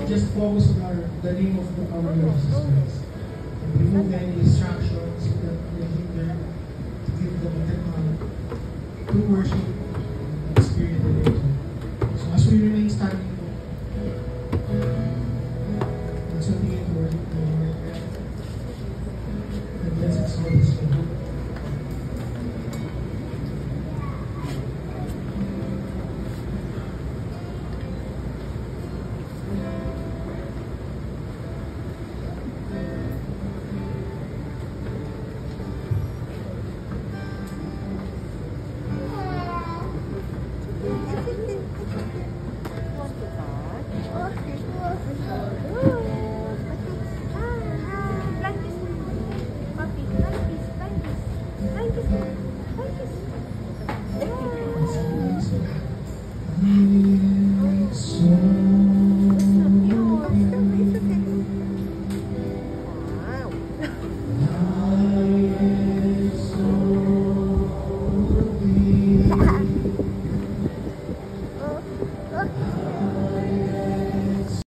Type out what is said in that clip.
just focus on the name of our Lord Jesus Christ. And remove any distractions that will hinder to give the true worship and spirit and nature. So as we remain standing, let's continue to worship the Lord and let's exalt His name. Thank you.